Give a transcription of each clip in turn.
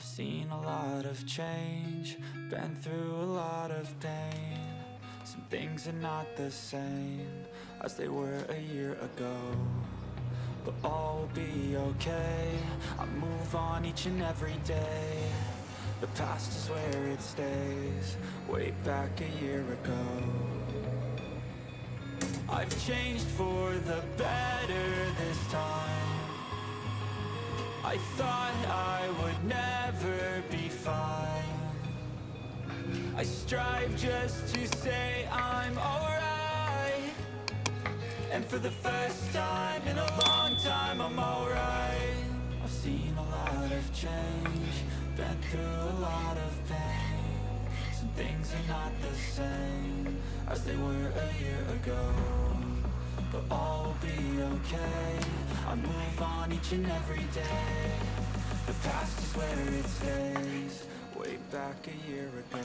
I've seen a lot of change, been through a lot of pain. Some things are not the same as they were a year ago, but all will be okay. I move on each and every day. The past is where it stays, way back a year ago. I've changed for the better this time. I thought I would never be fine. I strive just to say I'm alright, and for the first time in a long time I'm alright. I've seen a lot of change, been through a lot of pain. Some things are not the same as they were a year ago, but all will be okay. I move on each and every day. The past is where it stays, way back a year ago.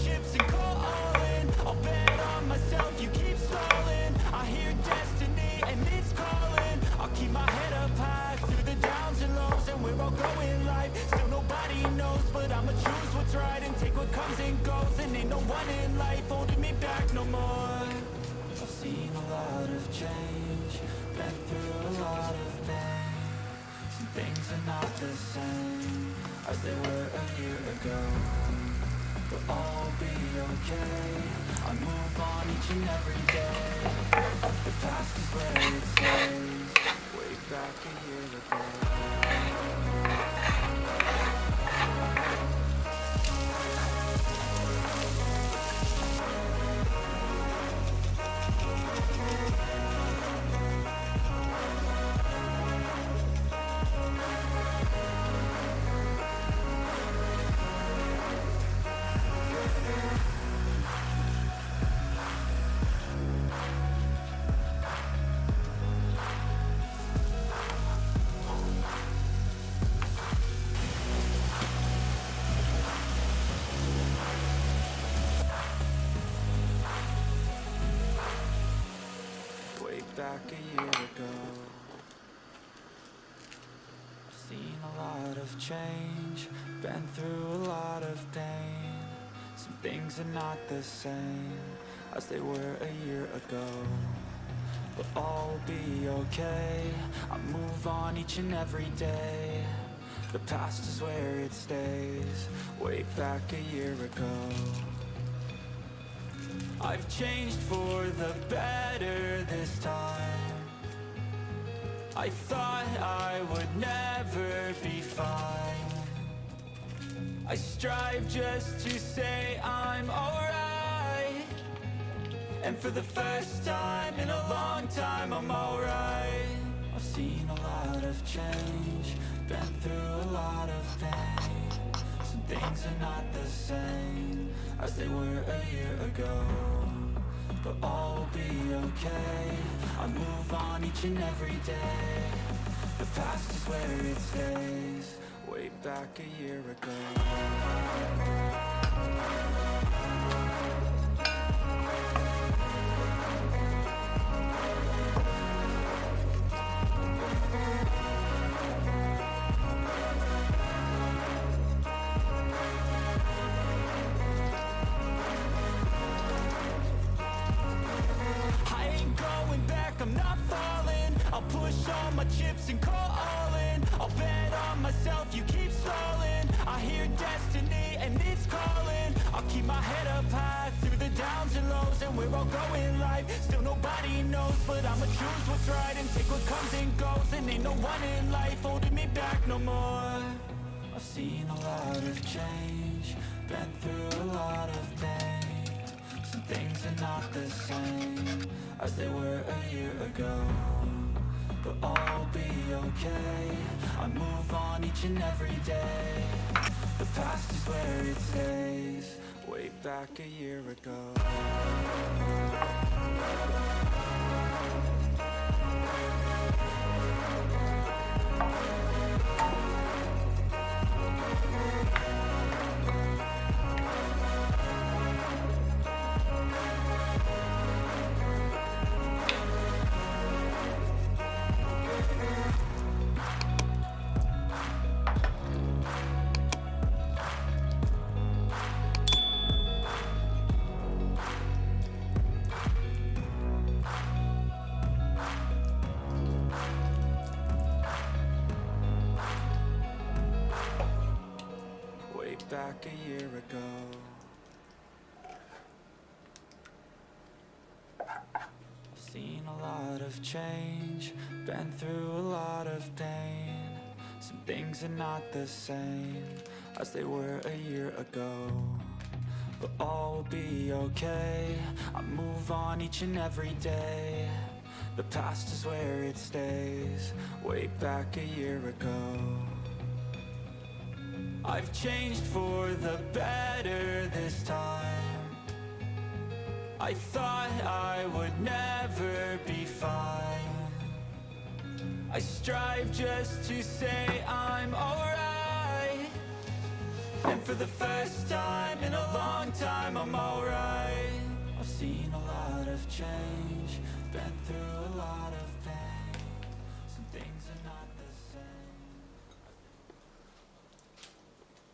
Chips and go all in. I'll bet on myself, you keep stalling. I hear destiny and it's calling. I'll keep my head up high through the downs and lows, and we're all going live. Still nobody knows, but I'ma choose what's right and take what comes and goes. And ain't no one in life holding me back no more. I've seen a lot of change, been through a lot of pain. Some things are not the same as they were a year ago, but all will be okay. I move on each and every day. The past is where it stays, way back a year ago. Back a year ago, I've seen a lot of change, been through a lot of pain. Some things are not the same as they were a year ago, but all will be okay. I move on each and every day. The past is where it stays, way back a year ago. I've changed for the better this time. I thought I would never be fine. I strive just to say I'm alright, and for the first time in a long time I'm alright. I've seen a lot of change, been through a lot of pain. Some things are not the same as they were a year ago, but all will be okay. I move on each and every day. The past is where it stays, way back a year ago. I'm not falling. I'll push all my chips and go all in. I'll bet on myself, you keep stalling. I hear destiny and it's calling. I'll keep my head up high through the downs and lows, and we're all going live. Still nobody knows, but I'ma choose what's right and take what comes and goes. And ain't no one in life holding me back no more. I've seen a lot of change, been through a lot of pain. Some things are not the same as they were a year ago, but all will be okay. I move on each and every day. The past is where it stays, way way back a year ago. Back a year ago. I've seen a lot of change, been through a lot of pain. Some things are not the same as they were a year ago, but all will be okay. I move on each and every day. The past is where it stays, way back a year ago. I've changed for the better this time. I thought I would never be fine. I strive just to say I'm alright, and for the first time in a long time I'm alright. I've seen a lot of change, been through a lot of pain. Some things are not